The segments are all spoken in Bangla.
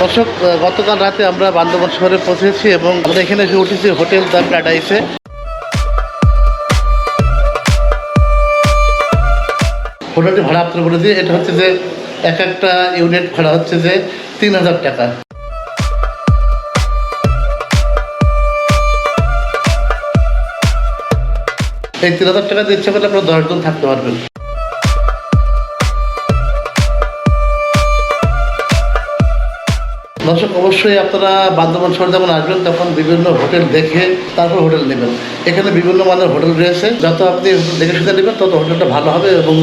দর্শক, গতকাল রাতে আমরা বান্দরবান শহরে পৌঁছেছি এবং আমরা এখানে এসে উঠেছি হোটেল দ্য প্যারাডাইসে। হোটেলটি ভাড়া আপনার বলে দিই, এটা হচ্ছে যে এক একটা ইউনিট ভাড়া হচ্ছে যে 3000 টাকা। এই 3000 টাকা দিয়ে ইচ্ছা করলে আপনারা 10 জন থাকতে পারবেন। দর্শক, অবশ্যই আপনারা বান্দরবান শহরে যখন আসবেন তখন বিভিন্ন হোটেল দেখে তারপর হোটেল নেবেন। এখানে বিভিন্ন মানের হোটেল রয়েছে, যত আপনি হোটেল দেখে শুনে নেবেন তত হোটেলটা ভালো হবে এবং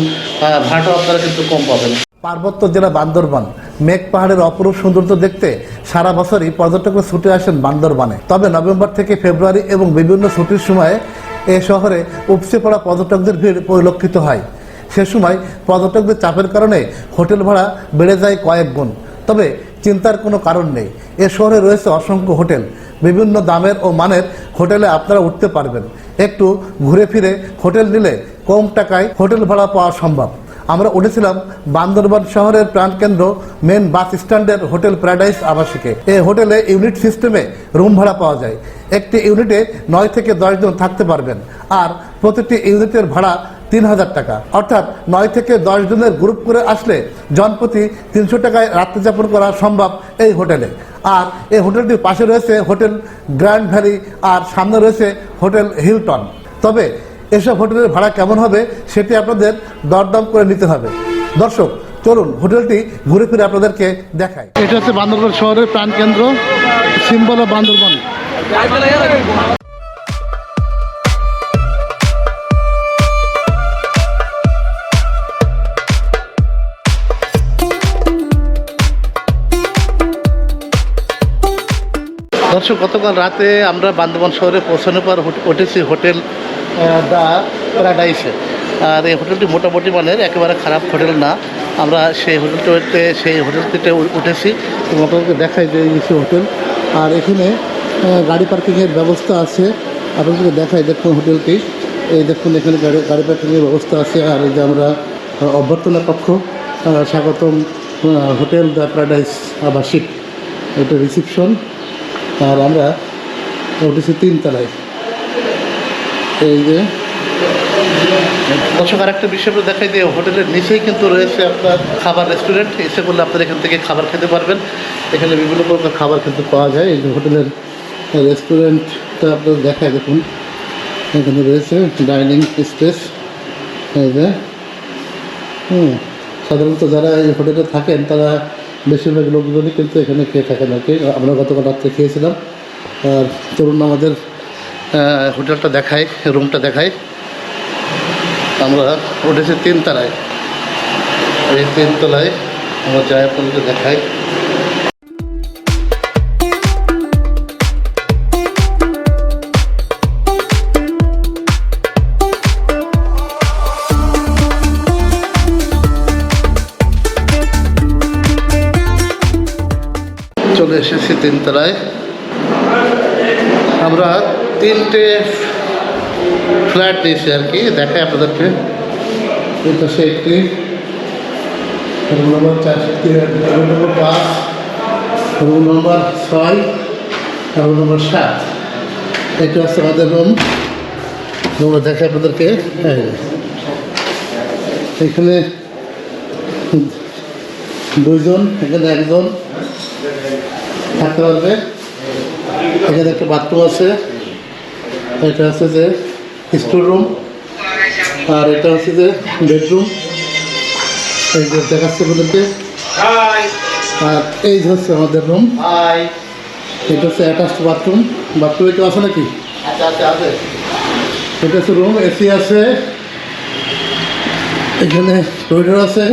ভাড়াটাও আপনারা কিন্তু কম পাবেন। পার্বত্য জেলা বান্দরবান, মেঘ পাহাড়ের অপরূপ সৌন্দর্য দেখতে সারা বছরই পর্যটকরা ছুটে আসেন বান্দরবানে। তবে নভেম্বর থেকে ফেব্রুয়ারি এবং বিভিন্ন ছুটির সময়ে এ শহরে উপচে পড়া পর্যটকদের ভিড় পরিলক্ষিত হয়। সে সময় পর্যটকদের চাপের কারণে হোটেল ভাড়া বেড়ে যায় কয়েক গুণ। তবে চিন্তার কোনো কারণ নেই, এ শহরে রয়েছে অসংখ্য হোটেল। বিভিন্ন দামের ও মানের হোটেলে আপনারা উঠতে পারবেন। একটু ঘুরে ফিরে হোটেল নিলে কম টাকায় হোটেল ভাড়া পাওয়া সম্ভব। আমরা উঠেছিলাম বান্দরবান শহরের প্রাণকেন্দ্র মেন বাস স্ট্যান্ডের হোটেল প্যারাডাইস আবাসিকে। এই হোটেলে ইউনিট সিস্টেমে রুম ভাড়া পাওয়া যায়। একটি ইউনিটে 9 থেকে 10 জন থাকতে পারবেন, আর প্রতিটি ইউনিটের ভাড়া 3000 টাকা। অর্থাৎ 9 থেকে 10 জনের গ্রুপ করে আসলে জনপ্রতি 300 টাকায় রাত্রি যাপন করা সম্ভব এই হোটেলে। আর এই হোটেলটির পাশে রয়েছে হোটেল গ্র্যান্ড ভ্যালি, আর সামনে রয়েছে হোটেল হিলটন। তবে এসব হোটেলের ভাড়া কেমন হবে সেটি আপনাদের দরদাম করে নিতে হবে। দর্শক, চলুন হোটেলটি ঘুরে ফিরে আপনাদেরকে দেখাই। এটা হচ্ছে বান্দরবান শহরের প্রাণকেন্দ্র, সিম্বল অফ বান্দরবান। দর্শক, গতকাল রাতে আমরা বান্দরবান শহরে পৌঁছানোর পর উঠেছি হোটেল দ্য প্যারাডাইসে। আর এই হোটেলটি মোটামুটি মানের, একেবারে খারাপ হোটেল না। আমরা সেই হোটেলটিতে উঠেছি এবং আপনাদেরকে দেখাই যে এই হোটেল। আর এখানে গাড়ি পার্কিংয়ের ব্যবস্থা আছে, আপনাদেরকে দেখাই। দেখুন হোটেলটি, এই দেখুন এখানে গাড়ি পার্কিংয়ের ব্যবস্থা আছে। আর এই যে আমরা অভ্যর্থনা কক্ষ, স্বাগতম হোটেল দ্য প্যারাডাইস আবাসিক, এটা রিসিপশন। আর আমরা উঠেছি 3 তলায়। এই যে দর্শক, আর একটা বিষয় দেখাই দিয়ে, হোটেলের নিচেই কিন্তু রয়েছে আপনার খাবার রেস্টুরেন্ট। এসে করলে আপনারা এখান থেকে খাবার খেতে পারবেন। এখানে বিভিন্ন প্রকার খাবার কিন্তু পাওয়া যায়। এই যে হোটেলের রেস্টুরেন্টটা আপনারা দেখায়, দেখুন এখানে রয়েছে ডাইনিং স্পেস। এই যে সাধারণত যারা এই হোটেলে থাকেন তারা বেশিরভাগ লোকজনই কিন্তু এখানে খেয়ে থাকেন আর কি। আমরা গতকাল রাত্রে খেয়েছিলাম। আর চলুন আমাদের হোটেলটা দেখাই, রুমটা দেখাই। আমরা উঠেছি 3 তলায়। এই 3 তলায় আমরা যাই, আপনাদেরকে দেখাই। চলে এসেছি 3 তলায়। আমরা 3টে ফ্ল্যাট নিয়েছি আর কি, দেখাই আপনাদেরকে। এটা সে একটি room number 4, room number 5, room number 6, room number 7। এটা হচ্ছে আমাদের রুম। রুমটা দেখাই আপনাদেরকে। এখানে 2 জন, এখানে 1 জন থাকতে পারবে। এখানে একটা বাথরুম আছে। এটা হচ্ছে যে স্টোর রুম, আর এটা হচ্ছে যে বেডরুম। এই যে দেখাচ্ছে আপনাদেরকে। আর এই হচ্ছে আমাদের রুম। এটা হচ্ছে অ্যাটাচড বাথরুম। বাথরুমে কেউ আছে নাকি? এটা হচ্ছে রুম, এসি আছে, এখানে টয়লেট আছে।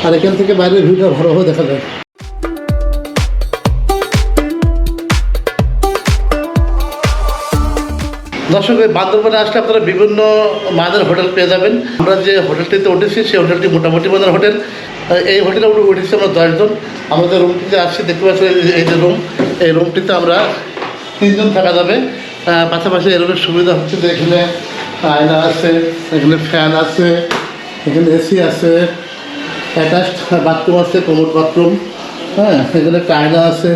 আর এখান থেকে বাইরের ভিউটা ভালোভাবে দেখা যায়। দর্শক, বান্দরবানে আসলে আপনারা বিভিন্ন মানের হোটেল পেয়ে যাবেন। আমরা যে হোটেলটিতে উঠেছি সেই হোটেলটি মোটামুটি মানের হোটেল। এই হোটেলে উঠেছি আমরা 10 জন। আমাদের রুমটিতে আসছি, দেখতে পাচ্ছি এই যে রুম, এই রুমটিতে আমরা 3 জন থাকা যাবে। পাশাপাশি এই রুমের সুবিধা হচ্ছে যে এখানে আয়না আছে, এখানে ফ্যান আছে, এখানে এসি আছে, অ্যাটাচড বাথরুম আছে, কমোড বাথরুম। হ্যাঁ, এখানে একটা আয়না আছে,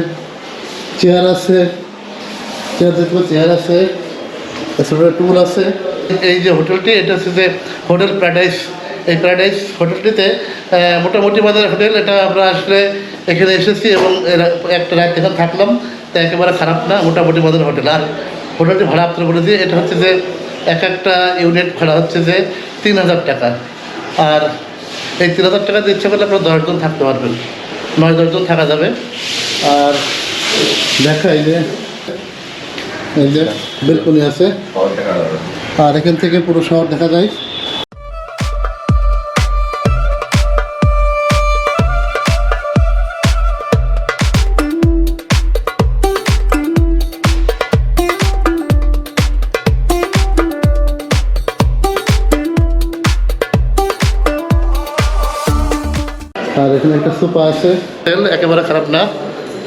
চেয়ার আছে, চেয়ার আছে, এছাড়া টুল আছে। এই যে হোটেলটি, এটা হচ্ছে যে হোটেল প্যারাডাইস। এই প্যারাডাইস হোটেলটিতে মোটামুটি বাজার হোটেল। এটা আমরা আসলে এখানে এসেছি এবং একটা রাত এখানে থাকলাম, তা একেবারে খারাপ না, মোটামুটি বাজার হোটেল। আর হোটেলটি ভাড়া আপনারা বলে দিই, এটা হচ্ছে যে এক একটা ইউনিট ভাড়া হচ্ছে যে 3000 টাকা। আর এই 3000 টাকা দিয়ে ইচ্ছা করলে আপনারা 10 জন থাকতে পারবেন, 9-10 জন থাকা যাবে। আর দেখা এই যে বেলকনি আছে, আর এখান থেকে পুরো শহর দেখা যায়। আর এখানে একটা সোফা আছে, একেবারে খারাপ না,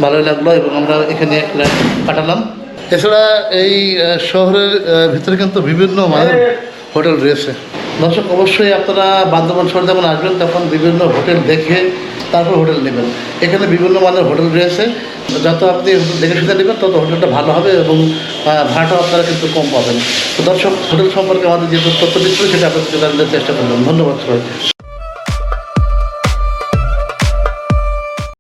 ভালোই লাগলো এবং আমরা এখানে এক রাত কাটালাম। এছাড়া এই শহরের ভিতরে কিন্তু বিভিন্ন মানের হোটেল রয়েছে। দর্শক, অবশ্যই আপনারা বান্দরবান শহরে যখন আসবেন তখন বিভিন্ন হোটেল দেখে তারপর হোটেল নেবেন। এখানে বিভিন্ন মানের হোটেল রয়েছে, যত আপনি দেখে শুনে নেবেন তত হোটেলটা ভালো হবে এবং ভাড়াটাও আপনারা কিন্তু কম পাবেন। তো দর্শক, হোটেল সম্পর্কে আমাদের যে তথ্য দিচ্ছিল সেটা আপনাদের জানার চেষ্টা করবেন। ধন্যবাদ সবাইকে।